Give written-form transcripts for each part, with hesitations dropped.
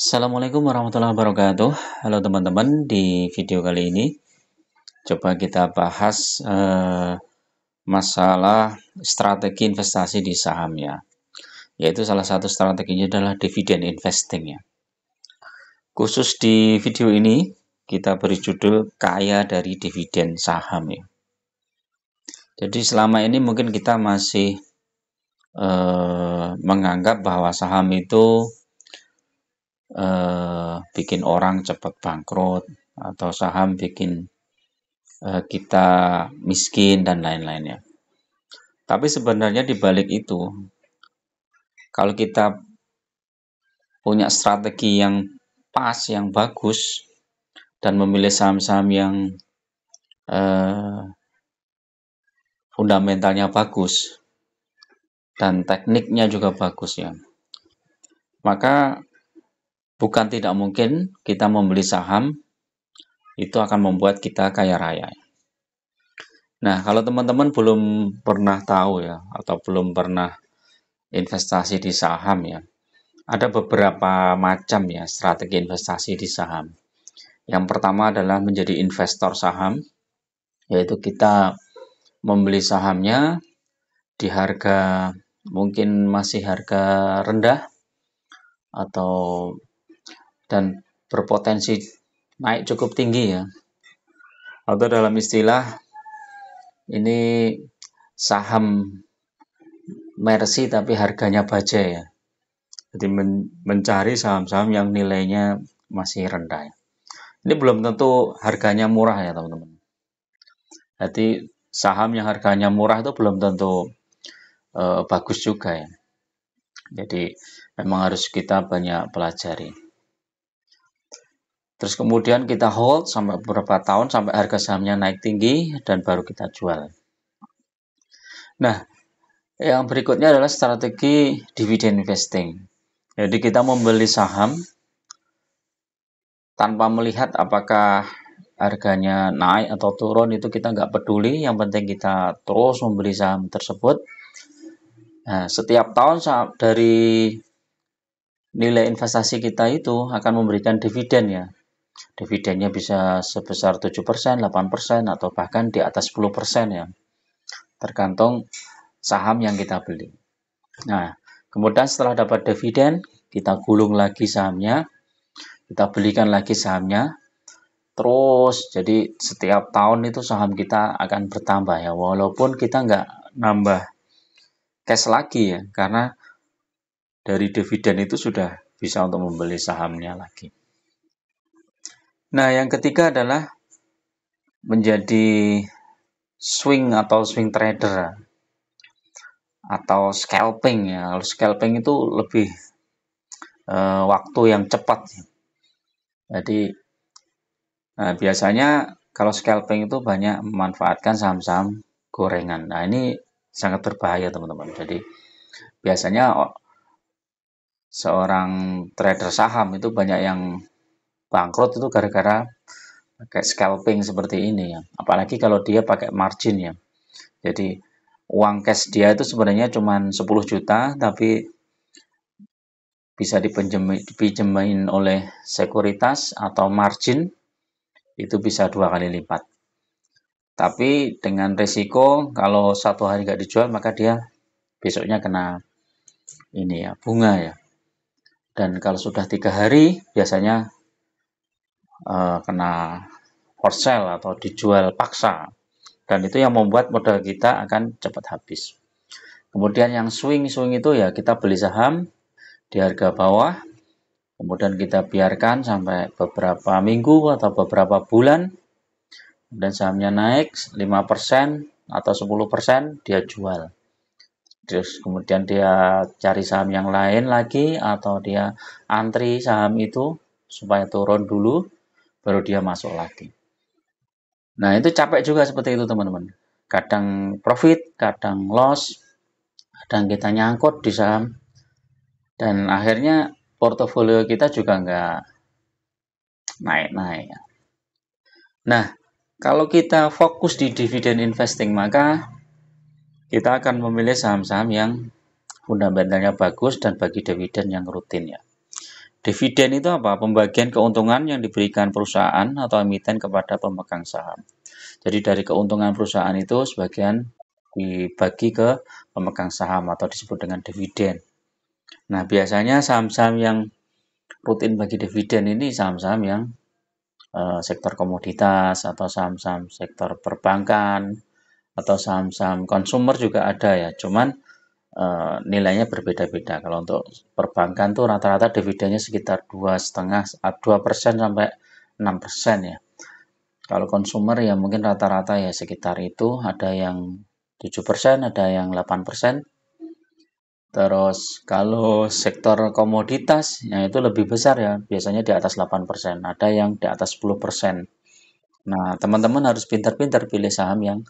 Assalamualaikum warahmatullahi wabarakatuh. Halo teman-teman, di video kali ini coba kita bahas masalah strategi investasi di saham ya. Yaitu salah satu strateginya adalah dividend investing ya. Khusus di video ini kita beri judul kaya dari dividen saham ya. Jadi selama ini mungkin kita masih menganggap bahwa saham itu bikin orang cepat bangkrut atau saham bikin kita miskin dan lain-lainnya. Tapi sebenarnya di balik itu, kalau kita punya strategi yang pas, yang bagus, dan memilih saham-saham yang fundamentalnya bagus dan tekniknya juga bagus ya, maka bukan tidak mungkin kita membeli saham itu akan membuat kita kaya raya. Nah, kalau teman-teman belum pernah tahu ya, atau belum pernah investasi di saham ya, ada beberapa macam ya strategi investasi di saham. Yang pertama adalah menjadi investor saham, yaitu kita membeli sahamnya di harga mungkin masih harga rendah atau dan berpotensi naik cukup tinggi ya. Atau dalam istilah ini saham mercy tapi harganya baja ya. Jadi mencari saham-saham yang nilainya masih rendah. Ini belum tentu harganya murah ya teman-teman. Jadi saham yang harganya murah itu belum tentu bagus juga ya. Jadi memang harus kita banyak pelajari. Terus kemudian kita hold sampai beberapa tahun sampai harga sahamnya naik tinggi dan baru kita jual. Nah, yang berikutnya adalah strategi dividend investing. Jadi kita membeli saham tanpa melihat apakah harganya naik atau turun, itu kita nggak peduli. Yang penting kita terus membeli saham tersebut. Nah, setiap tahun dari nilai investasi kita itu akan memberikan dividen ya. Dividennya bisa sebesar 7%, 8%, atau bahkan di atas 10% ya. Tergantung saham yang kita beli. Nah, kemudian setelah dapat dividen, kita gulung lagi sahamnya, kita belikan lagi sahamnya, terus jadi setiap tahun itu saham kita akan bertambah ya, walaupun kita nggak nambah cash lagi ya, karena dari dividen itu sudah bisa untuk membeli sahamnya lagi. Nah, yang ketiga adalah menjadi swing atau swing trader atau scalping ya. Kalau scalping itu lebih waktu yang cepat. Jadi biasanya kalau scalping itu banyak memanfaatkan saham-saham gorengan. Nah, ini sangat berbahaya teman-teman. Jadi biasanya seorang trader saham itu banyak yang bangkrut itu gara-gara pakai scalping seperti ini ya. Apalagi kalau dia pakai margin ya. Jadi uang cash dia itu sebenarnya cuma 10 juta, tapi bisa dipinjemin oleh sekuritas atau margin, itu bisa 2 kali lipat. Tapi dengan resiko kalau satu hari nggak dijual, maka dia besoknya kena ini ya, bunga ya. Dan kalau sudah 3 hari, biasanya kena for sale atau dijual paksa. Dan itu yang membuat modal kita akan cepat habis. Kemudian yang swing itu ya kita beli saham di harga bawah, kemudian kita biarkan sampai beberapa minggu atau beberapa bulan, dan sahamnya naik 5% atau 10%, dia jual. Terus kemudian dia cari saham yang lain lagi, atau dia antri saham itu supaya turun dulu, baru dia masuk lagi. Nah, itu capek juga seperti itu teman-teman. Kadang profit, kadang loss, kadang kita nyangkut di saham, dan akhirnya portofolio kita juga nggak naik-naik. Nah, kalau kita fokus di dividen investing, maka kita akan memilih saham-saham yang fundamentalnya bagus dan bagi dividen yang rutin ya. Dividen itu apa? Pembagian keuntungan yang diberikan perusahaan atau emiten kepada pemegang saham. Jadi dari keuntungan perusahaan itu sebagian dibagi ke pemegang saham atau disebut dengan dividen. Nah, biasanya saham-saham yang rutin bagi dividen ini saham-saham yang sektor komoditas atau saham-saham sektor perbankan atau saham-saham konsumer juga ada ya. Cuman nilainya berbeda-beda. Kalau untuk perbankan tuh rata-rata dividennya sekitar 2,5 2% sampai 6% ya. Kalau konsumer ya mungkin rata-rata ya sekitar itu, ada yang 7%, ada yang 8%. Terus kalau sektor komoditas ya itu lebih besar ya, biasanya di atas 8%, ada yang di atas 10%. Nah, teman-teman harus pintar-pintar pilih saham yang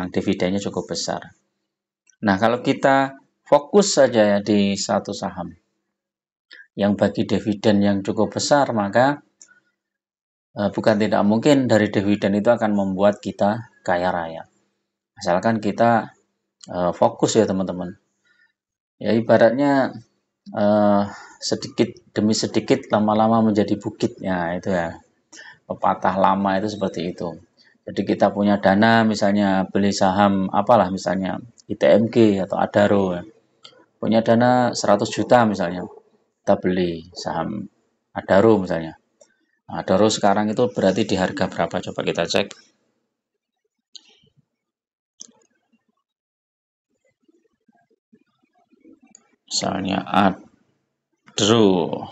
dividennya cukup besar. Nah, kalau kita fokus saja ya di satu saham yang bagi dividen yang cukup besar, maka bukan tidak mungkin dari dividen itu akan membuat kita kaya raya. Asalkan kita fokus ya teman-teman. Ya ibaratnya sedikit demi sedikit lama-lama menjadi bukit ya, itu ya. Pepatah lama itu seperti itu. Jadi kita punya dana misalnya beli saham apalah misalnya ITMG atau Adaro ya. Punya dana 100 juta misalnya, kita beli saham Adaro misalnya. Nah, Adaro sekarang itu berarti di harga berapa? Coba kita cek. Misalnya Adaro.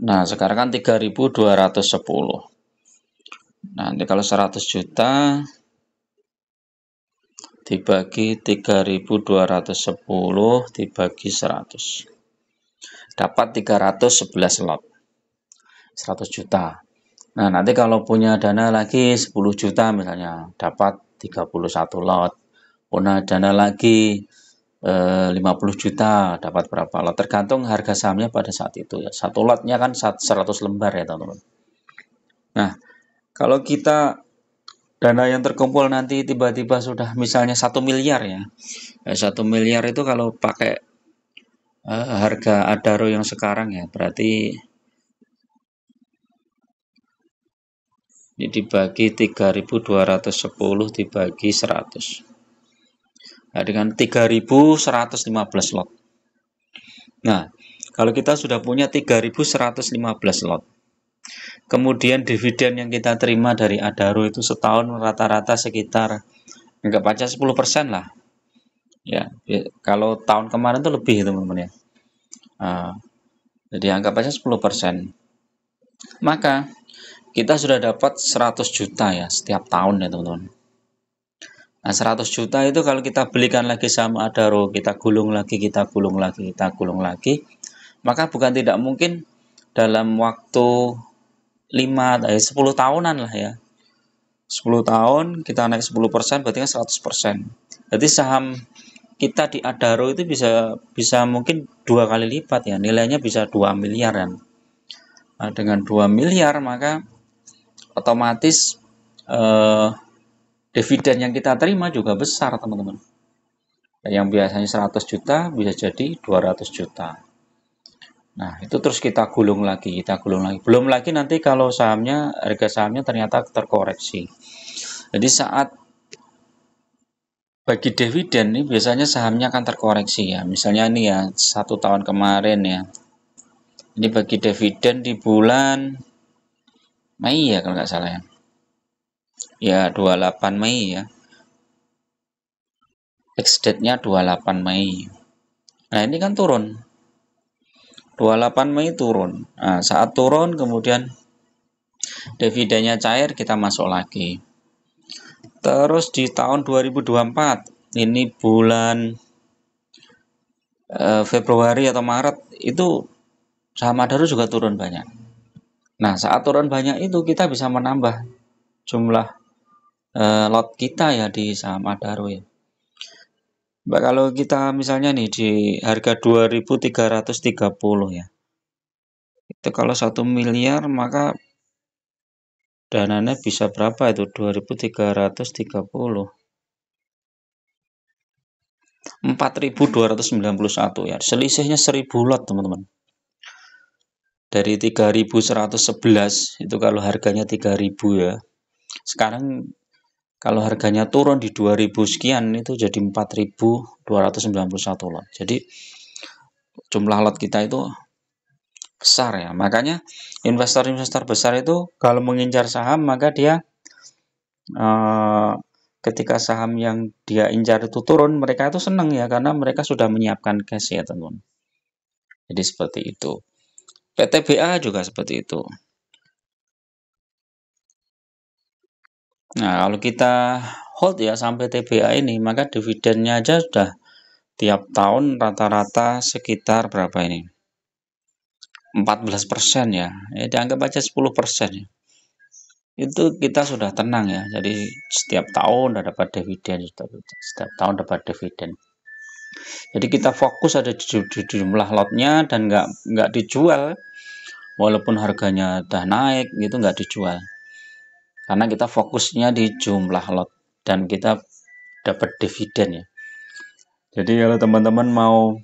Nah, sekarang kan 3.210. Nah, nanti kalau 100 juta dibagi 3.210 dibagi 100. Dapat 311 lot. 100 juta. Nah, nanti kalau punya dana lagi 10 juta misalnya, dapat 31 lot. Punya dana lagi 50 juta, dapat berapa lot? Tergantung harga sahamnya pada saat itu ya. Satu lotnya kan 100 lembar ya, teman-teman. Nah, kalau kita dana yang terkumpul nanti tiba-tiba sudah misalnya 1 miliar ya. 1 miliar itu kalau pakai harga Adaro yang sekarang ya, berarti ini dibagi 3.210 dibagi 100. Nah, dengan 3.115 lot. Nah, kalau kita sudah punya 3.115 lot, kemudian dividen yang kita terima dari Adaro itu setahun rata-rata sekitar anggap aja 10% lah. Ya, kalau tahun kemarin itu lebih teman-teman ya. Jadi anggap aja 10%. Maka kita sudah dapat 100 juta ya setiap tahun ya teman-teman. Nah 100 juta itu kalau kita belikan lagi sama Adaro, kita gulung lagi, kita gulung lagi, kita gulung lagi, maka bukan tidak mungkin dalam waktu 10 tahunan lah ya. 10 tahun kita naik 10% berarti kan 100%. Jadi saham kita di Adaro itu bisa mungkin 2 kali lipat ya, nilainya bisa 2 miliar kan. Nah, dengan 2 miliar maka otomatis dividen yang kita terima juga besar teman-teman. Yang biasanya 100 juta bisa jadi 200 juta. Nah, itu terus kita gulung lagi, kita gulung lagi. Belum lagi nanti kalau harga sahamnya ternyata terkoreksi. Jadi saat bagi dividen ini biasanya sahamnya akan terkoreksi ya. Misalnya ini ya, 1 tahun kemarin ya. Ini bagi dividen di bulan Mei ya kalau nggak salah ya. Ya, 28 Mei ya. Ex-date-nya 28 Mei. Nah, ini kan turun. 28 Mei turun. Nah, saat turun kemudian dividennya cair, kita masuk lagi. Terus di tahun 2024, ini bulan Februari atau Maret, itu saham Adaro juga turun banyak. Nah, saat turun banyak itu kita bisa menambah jumlah lot kita ya di saham Adaro ya. Kalau kita misalnya nih di harga 2.330 ya. Itu kalau 1 miliar maka dananya bisa berapa itu? 2.330. 4.291 ya. Selisihnya 1.000 lot, teman-teman. Dari 3.111 itu kalau harganya 3.000 ya. Sekarang kalau harganya turun di 2.000 sekian itu jadi 4.291 lot. Jadi jumlah lot kita itu besar ya. Makanya investor-investor besar itu kalau mengincar saham maka dia ketika saham yang dia incar itu turun, mereka itu senang ya karena mereka sudah menyiapkan cash ya, teman-teman. Jadi seperti itu. PTBA juga seperti itu. Nah, kalau kita hold ya sampai TBA ini, maka dividennya aja sudah tiap tahun rata-rata sekitar berapa ini? 14% ya. Dianggap aja 10% ya. Itu kita sudah tenang ya. Jadi setiap tahun udah dapat dividen, setiap tahun dapat dividen. Jadi kita fokus ada di jumlah lotnya dan nggak dijual, walaupun harganya udah naik gitu nggak dijual. Karena kita fokusnya di jumlah lot dan kita dapat dividen ya. Jadi kalau teman-teman mau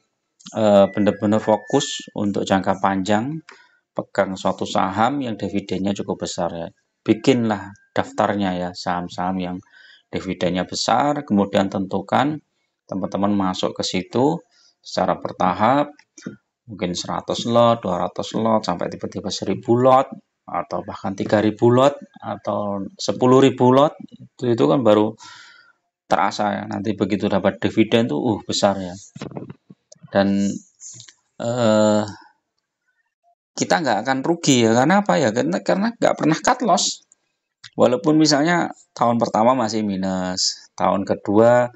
benar-benar fokus untuk jangka panjang, pegang suatu saham yang dividennya cukup besar ya. Bikinlah daftarnya ya, saham-saham yang dividennya besar, kemudian tentukan teman-teman masuk ke situ secara bertahap, mungkin 100 lot, 200 lot, sampai tiba-tiba 1.000 lot, atau bahkan 3.000 lot, atau 10.000 lot, itu kan baru terasa ya. Nanti begitu dapat dividen tuh besar ya. Dan kita nggak akan rugi ya. Karena apa ya? Karena nggak pernah cut loss. Walaupun misalnya tahun pertama masih minus, tahun kedua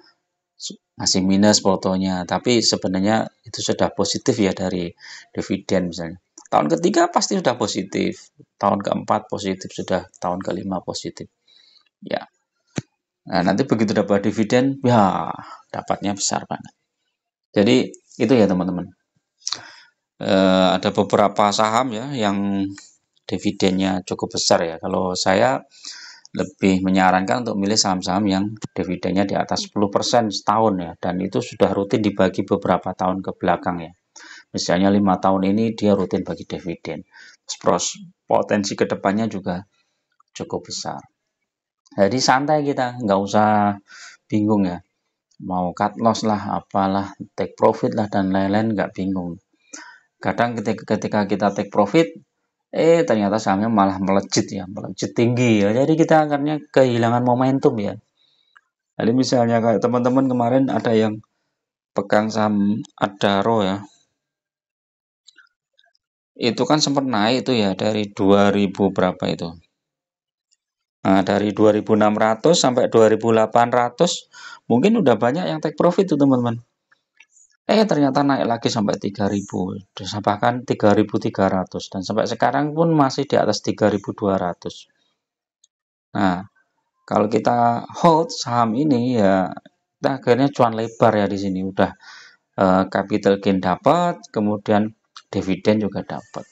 masih minus fotonya, tapi sebenarnya itu sudah positif ya dari dividen misalnya. Tahun ketiga pasti sudah positif, tahun keempat positif, sudah tahun kelima positif. Ya. Nah, nanti begitu dapat dividen, ya dapatnya besar banget. Jadi itu ya teman-teman. Ada beberapa saham ya yang dividennya cukup besar ya. Kalau saya lebih menyarankan untuk milih saham-saham yang dividennya di atas 10% setahun ya, dan itu sudah rutin dibagi beberapa tahun ke belakang ya. Misalnya 5 tahun ini dia rutin bagi dividen. Terus potensi kedepannya juga cukup besar. Jadi santai kita, nggak usah bingung ya. Mau cut loss lah, apalah, take profit lah dan lain-lain, nggak bingung. Kadang ketika kita take profit, ternyata sahamnya malah melejit tinggi ya. Jadi kita akhirnya kehilangan momentum ya. Jadi misalnya kayak teman-teman kemarin ada yang pegang saham Adaro ya. Itu kan sempat naik itu ya dari 2000 berapa itu. Nah, dari 2600 sampai 2800 mungkin udah banyak yang take profit tuh teman-teman. Ternyata naik lagi sampai 3000, bahkan 3300, dan sampai sekarang pun masih di atas 3200. Nah, kalau kita hold saham ini ya kita akhirnya cuan lebar ya di sini, udah capital gain dapat, kemudian dividen juga dapat.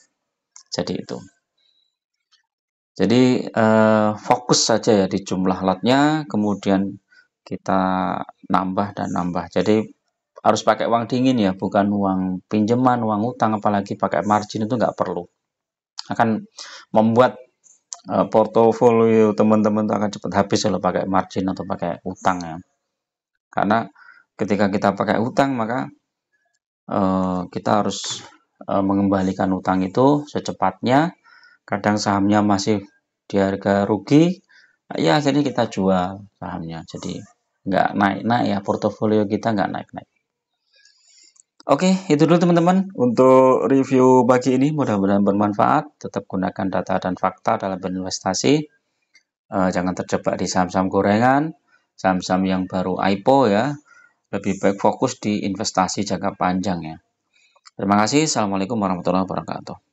Jadi itu. Jadi fokus saja ya di jumlah lotnya, kemudian kita nambah dan nambah. Jadi harus pakai uang dingin ya, bukan uang pinjaman, uang utang, apalagi pakai margin itu nggak perlu. Akan membuat portofolio teman-teman itu akan cepat habis kalau pakai margin atau pakai utang ya. Karena ketika kita pakai utang maka kita harus mengembalikan utang itu secepatnya. Kadang sahamnya masih di harga rugi, ya akhirnya kita jual sahamnya. Jadi nggak naik-naik ya, portofolio kita nggak naik-naik. Oke, itu dulu teman-teman untuk review pagi ini, mudah-mudahan bermanfaat. Tetap gunakan data dan fakta dalam berinvestasi. Jangan terjebak di saham-saham gorengan, saham-saham yang baru IPO ya. Lebih baik fokus di investasi jangka panjang ya. Terima kasih. Assalamualaikum warahmatullahi wabarakatuh.